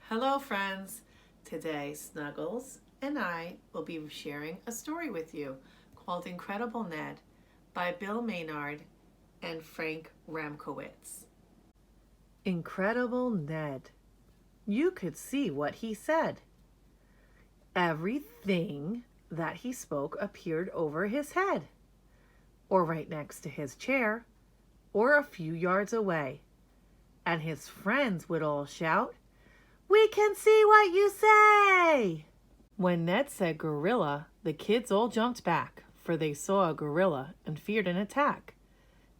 Hello, friends. Today, Snuggles and I will be sharing a story with you called Incredible Ned by Bill Maynard and Frank Ramkowitz. Incredible Ned. You could see what he said. Everything that he spoke appeared over his head, or right next to his chair, or a few yards away. And his friends would all shout, "We can see what you say!" When Ned said gorilla, the kids all jumped back, for they saw a gorilla and feared an attack.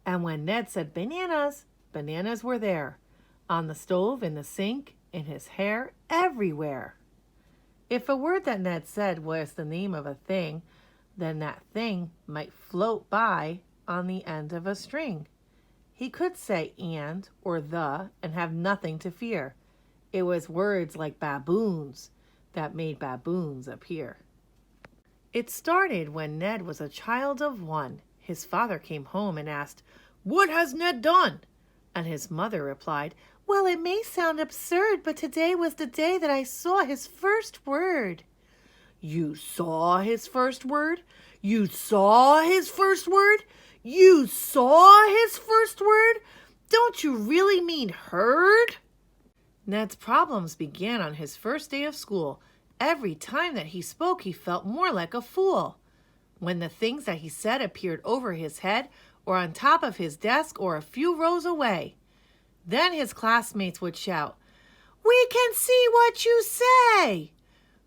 And when Ned said bananas, bananas were there, on the stove, in the sink, in his hair, everywhere. If a word that Ned said was the name of a thing, then that thing might float by on the end of a string. He could say and or the and have nothing to fear. It was words like baboons that made baboons appear. It started when Ned was a child of 1. His father came home and asked, "What has Ned done?" And his mother replied, "Well, it may sound absurd, but today was the day that I saw his first word." "You saw his first word? You saw his first word? You saw his first word? Don't you really mean heard?" Ned's problems began on his first day of school. Every time that he spoke, he felt more like a fool. When the things that he said appeared over his head, or on top of his desk, or a few rows away. Then his classmates would shout, "We can see what you say!"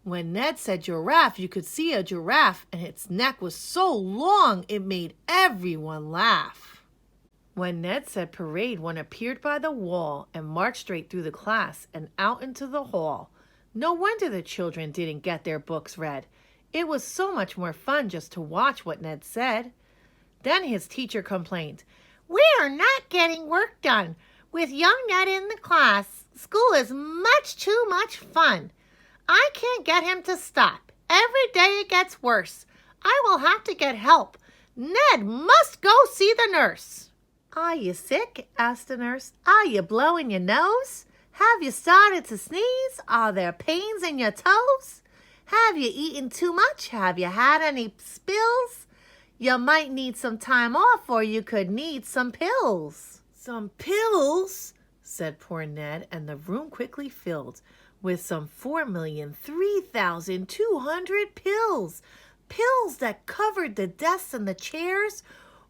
When Ned said giraffe, you could see a giraffe, and its neck was so long it made everyone laugh. When Ned said parade, one appeared by the wall and marched straight through the class and out into the hall. No wonder the children didn't get their books read. It was so much more fun just to watch what Ned said. Then his teacher complained, "We are not getting work done. With young Ned in the class, school is much too much fun. I can't get him to stop. Every day it gets worse. I will have to get help. Ned must go see the nurse." "Are you sick?" asked the nurse. "Are you blowing your nose? Have you started to sneeze? Are there pains in your toes? Have you eaten too much? Have you had any spills? You might need some time off, or you could need some pills." "Some pills?" said poor Ned, and the room quickly filled with some 4,003,200 pills. Pills that covered the desks and the chairs.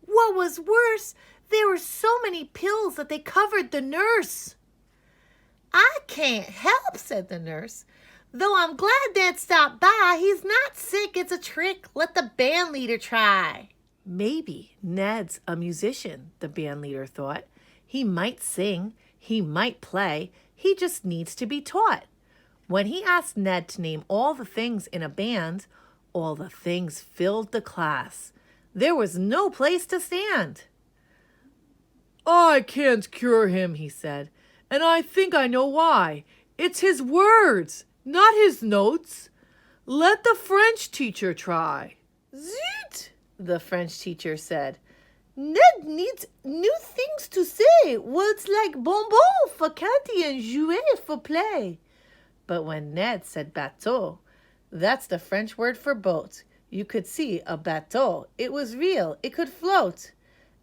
What was worse, there were so many pills that they covered the nurse. "I can't help," said the nurse. "Though I'm glad Ned stopped by. He's not sick, it's a trick. Let the band leader try." Maybe Ned's a musician, the band leader thought. He might sing, he might play, he just needs to be taught. When he asked Ned to name all the things in a band, all the things filled the class. There was no place to stand. "I can't cure him," he said, "and I think I know why. It's his words, not his notes. Let the French teacher try." "Zut!" the French teacher said. "Ned needs new things to say, words like bonbon for candy and jouet for play." But when Ned said bateau, that's the French word for boat. You could see a bateau. It was real. It could float.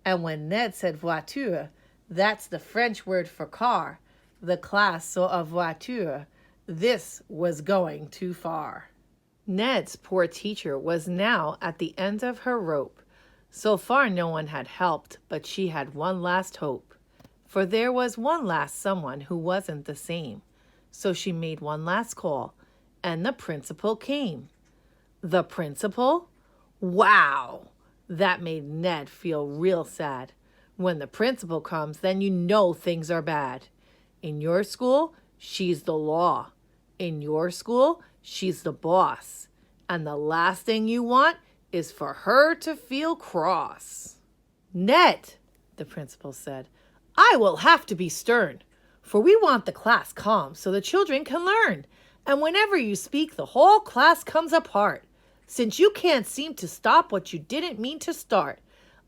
And when Ned said voiture, that's the French word for car. The class saw a voiture. This was going too far. Ned's poor teacher was now at the end of her rope. So far no one had helped, but she had one last hope. For there was one last someone who wasn't the same. So she made one last call, and the principal came. The principal? Wow! That made Ned feel real sad. When the principal comes, then you know things are bad. In your school, she's the law. In your school, she's the boss. And the last thing you want is for her to feel cross. "Ned," the principal said, "I will have to be stern, for we want the class calm so the children can learn. And whenever you speak, the whole class comes apart. Since you can't seem to stop what you didn't mean to start,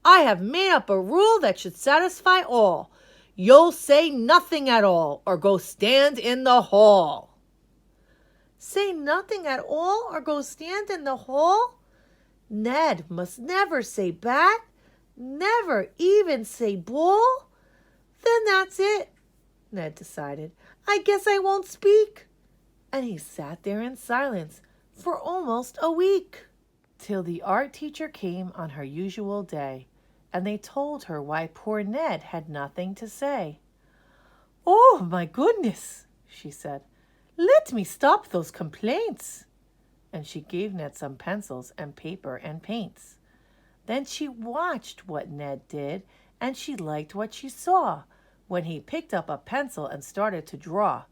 I have made up a rule that should satisfy all. You'll say nothing at all, or go stand in the hall." Say nothing at all or go stand in the hall? Ned must never say bat, never even say bull. Then that's it, Ned decided. I guess I won't speak. And he sat there in silence for almost a week, till the art teacher came on her usual day, and they told her why poor Ned had nothing to say. "Oh, my goodness," she said. "Let me stop those complaints." And she gave Ned some pencils and paper and paints. Then she watched what Ned did, and she liked what she saw. When he picked up a pencil and started to draw,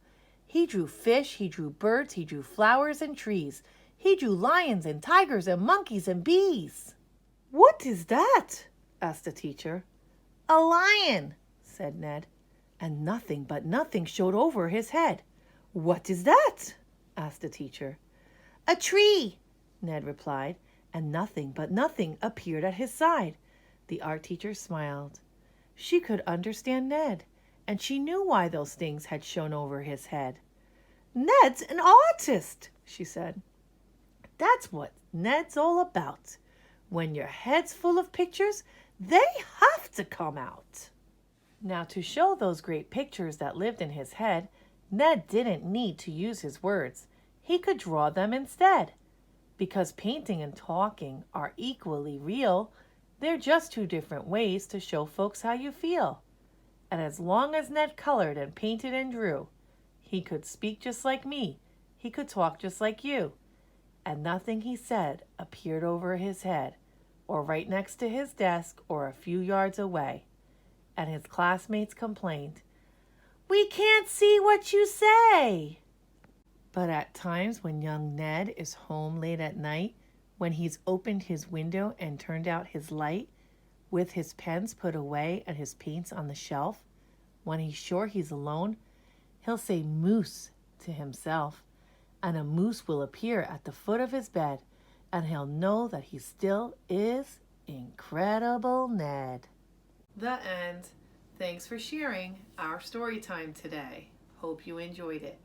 he drew fish, he drew birds, he drew flowers and trees. He drew lions and tigers and monkeys and bees. "What is that?" asked the teacher. "A lion," said Ned. And nothing but nothing showed over his head. "What is that?" asked the teacher. "A tree," Ned replied, and nothing but nothing appeared at his side. The art teacher smiled. She could understand Ned, and she knew why those things had shown over his head. "Ned's an artist," she said. "That's what Ned's all about. When your head's full of pictures, they have to come out." Now, to show those great pictures that lived in his head, Ned didn't need to use his words. He could draw them instead. Because painting and talking are equally real, they're just two different ways to show folks how you feel. And as long as Ned colored and painted and drew, he could speak just like me, he could talk just like you, and nothing he said appeared over his head, or right next to his desk, or a few yards away. And his classmates complained, "We can't see what you say." But at times when young Ned is home late at night, when he's opened his window and turned out his light, with his pens put away and his paints on the shelf, when he's sure he's alone, he'll say moose to himself, and a moose will appear at the foot of his bed, and he'll know that he still is Incredible Ned. The end. Thanks for sharing our story time today. Hope you enjoyed it.